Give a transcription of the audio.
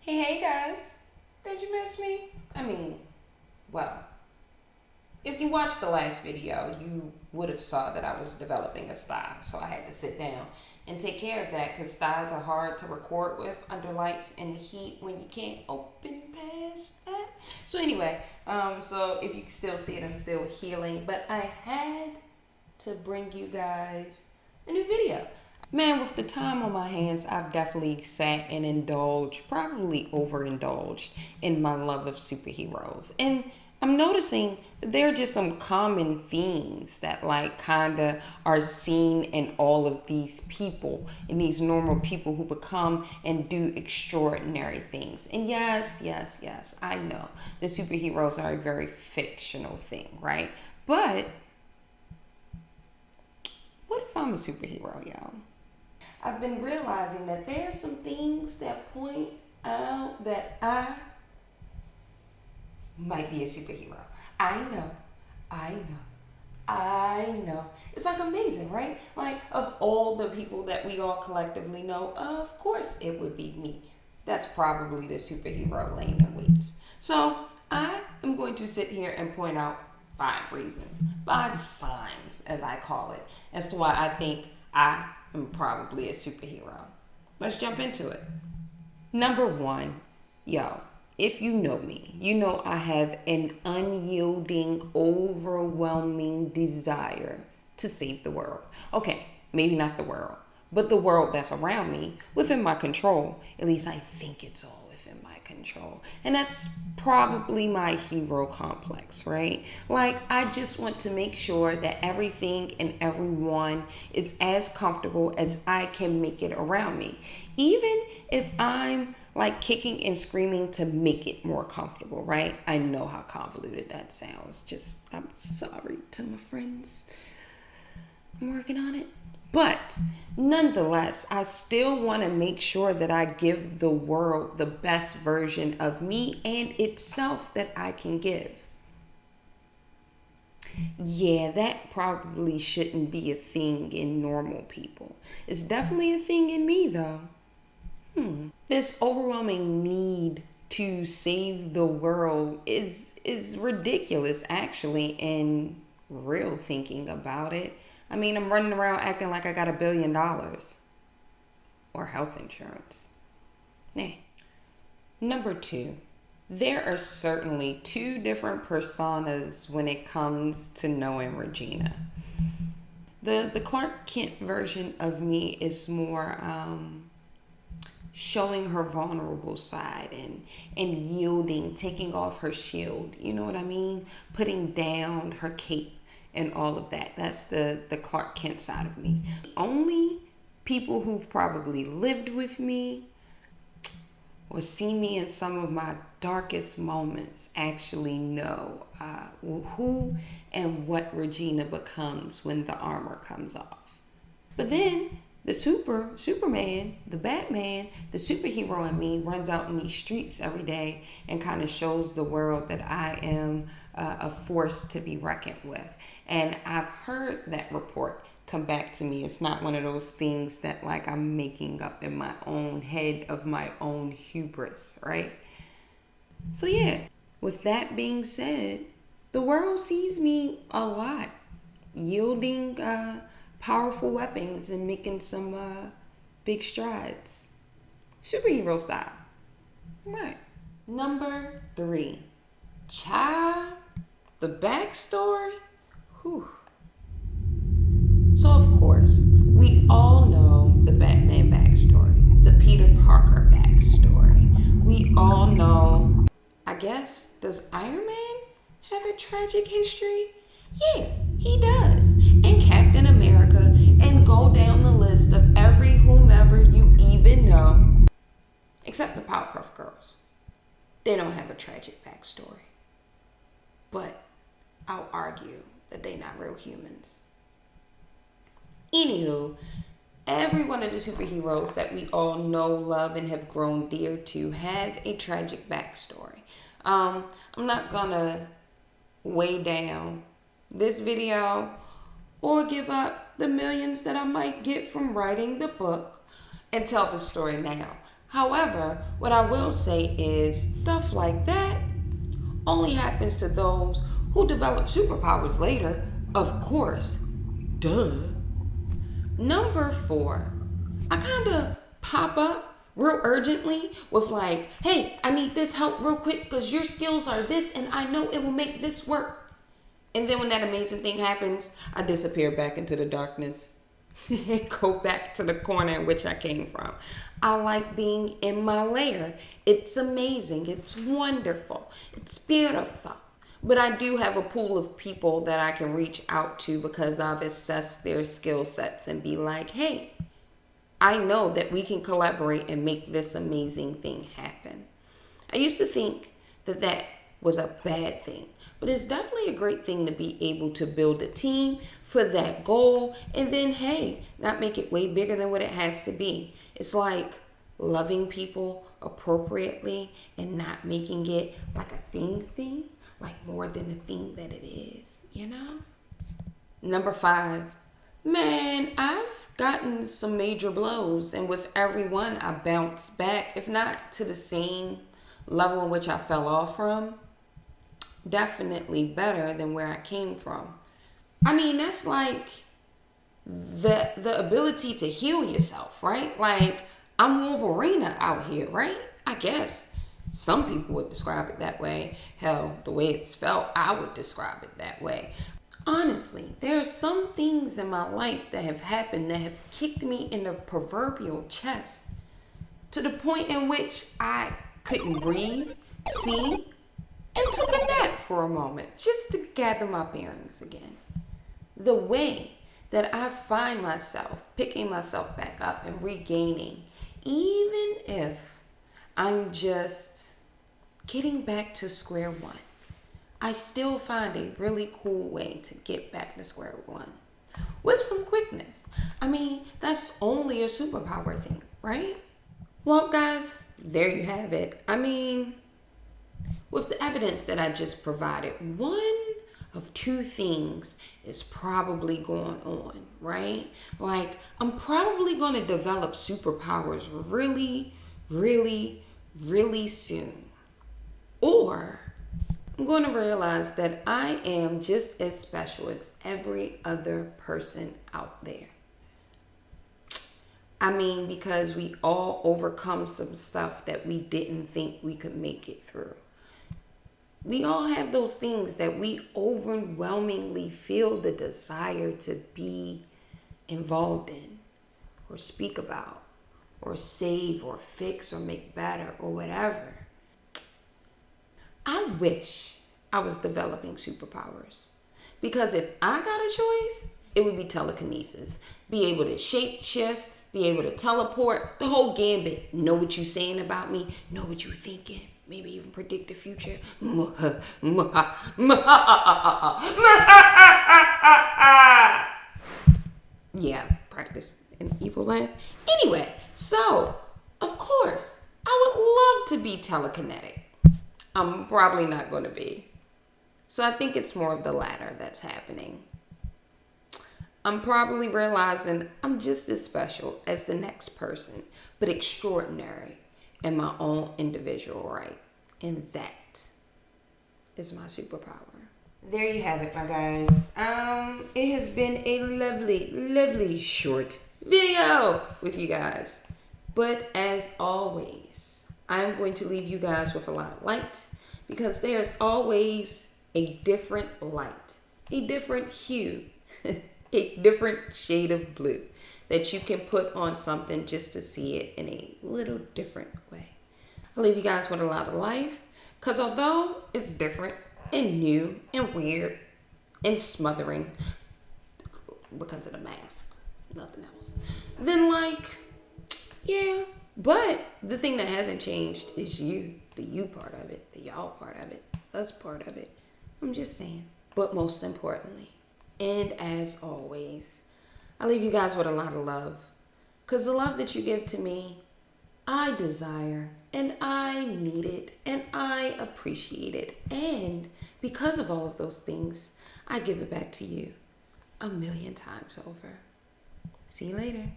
Hey guys, did you miss me? Well, if you watched the last video, you would have saw that I was developing a style, so I had to sit down and take care of that because styles are hard to record with under lights and heat when you can't open past that. So anyway, so if you can still see it, I'm still healing, but I had to bring you guys a new video. Man, with the time on my hands, I've definitely sat and indulged, probably overindulged in my love of superheroes. And I'm noticing that there are just some common themes that like kinda are seen in all of these people, in these normal people who become and do extraordinary things. And yes, I know the superheroes are a very fictional thing, right? But what if I'm a superhero, y'all? I've been realizing that there are some things that point out that I might be a superhero. I know, I know, I know. It's like amazing, right? Like, of all the people that we all collectively know, of course it would be me. That's probably the superhero laying in waits. So, I am going to sit here and point out 5 reasons, 5 signs, as I call it, as to why I think I am probably a superhero. Let's jump into it. Number one, yo, if you know me, you know I have an unyielding, overwhelming desire to save the world. Okay, maybe not the world, but the world that's around me within my control. At least I think it's all within my control. And that's probably my hero complex, right? Like, I just want to make sure that everything and everyone is as comfortable as I can make it around me. Even if I'm like kicking and screaming to make it more comfortable, right? I know how convoluted that sounds. I'm sorry to my friends. I'm working on it. But nonetheless, I still want to make sure that I give the world the best version of me and itself that I can give. Yeah, that probably shouldn't be a thing in normal people. It's definitely a thing in me, though. This overwhelming need to save the world is ridiculous, actually, in real thinking about it. I'm running around acting like I got $1 billion or health insurance. Nah. Number 2, there are certainly 2 different personas when it comes to knowing Regina. The Clark Kent version of me is more showing her vulnerable side and yielding, taking off her shield. You know what I mean? Putting down her cape and all of that. That's the Clark Kent side of me. Only people who've probably lived with me or seen me in some of my darkest moments actually know who and what Regina becomes when the armor comes off. But then the Superman, the Batman, the superhero in me runs out in these streets every day and kind of shows the world that I am a force to be reckoned with. And I've heard that report come back to me. It's not one of those things that like I'm making up in my own head of my own hubris, right? So yeah, with that being said, the world sees me a lot, yielding powerful weapons and making some big strides. Superhero style. Right. Number 3. Child, the backstory. Whew. So of course, we all know the Batman backstory, the Peter Parker backstory. We all know, I guess, does Iron Man have a tragic history? Yeah, he does. And Captain America, and go down the list of every whomever you even know, except the Powerpuff Girls. They don't have a tragic backstory. But I'll argue that they're not real humans. Anywho, every one of the superheroes that we all know, love, and have grown dear to have a tragic backstory. I'm not gonna weigh down this video or give up the millions that I might get from writing the book and tell the story now. However, what I will say is stuff like that only happens to those who develop superpowers later, of course. Duh. Number 4, I kind of pop up real urgently with like, hey, I need this help real quick because your skills are this and I know it will make this work. And then when that amazing thing happens, I disappear back into the darkness. Go back to the corner in which I came from. I like being in my lair. It's amazing. It's wonderful. It's beautiful. But I do have a pool of people that I can reach out to because I've assessed their skill sets and be like, hey, I know that we can collaborate and make this amazing thing happen. I used to think that that was a bad thing, but it's definitely a great thing to be able to build a team for that goal and then, hey, not make it way bigger than what it has to be. It's like loving people appropriately and not making it like a thing, like more than the thing that it is, you know? Number 5, man, I've gotten some major blows, and with every one, I bounce back, if not to the same level in which I fell off from, definitely better than where I came from. I mean, that's like the ability to heal yourself, right? Like, I'm Wolverine out here, right? I guess some people would describe it that way. Hell, the way it's felt, I would describe it that way. Honestly, there are some things in my life that have happened that have kicked me in the proverbial chest to the point in which I couldn't breathe, see, and took a nap for a moment just to gather my bearings again. The way that I find myself picking myself back up and regaining, even if I'm just getting back to square one, I still find a really cool way to get back to square one with some quickness. I mean, that's only a superpower thing, right? Well, guys, there you have it. I mean, with the evidence that I just provided, one of two things is probably going on, right? Like, I'm probably going to develop superpowers really, really, really soon. Or I'm going to realize that I am just as special as every other person out there. I mean, because we all overcome some stuff that we didn't think we could make it through. We all have those things that we overwhelmingly feel the desire to be involved in or speak about or save or fix or make better or whatever. I wish I was developing superpowers, because if I got a choice, it would be telekinesis. Be able to shape shift, be able to teleport, the whole gambit. Know what you're saying about me, know what you're thinking, maybe even predict the future. Yeah, I've practiced an evil laugh. Anyway, so, of course, I would love to be telekinetic. I'm probably not going to be. So I think it's more of the latter that's happening. I'm probably realizing I'm just as special as the next person, but extraordinary in my own individual right. And that is my superpower. There you have it, my guys. It has been a lovely, lovely short video with you guys. But as always, I'm going to leave you guys with a lot of light, because there's always a different light, a different hue, a different shade of blue that you can put on something just to see it in a little different way. I'll leave you guys with a lot of life, because although it's different and new and weird and smothering because of the mask, nothing else, then yeah. But the thing that hasn't changed is you, the you part of it, the y'all part of it, us part of it. I'm just saying. But most importantly, and as always, I leave you guys with a lot of love. Because the love that you give to me, I desire, and I need it, and I appreciate it. And because of all of those things, I give it back to you 1,000,000 times over. See you later.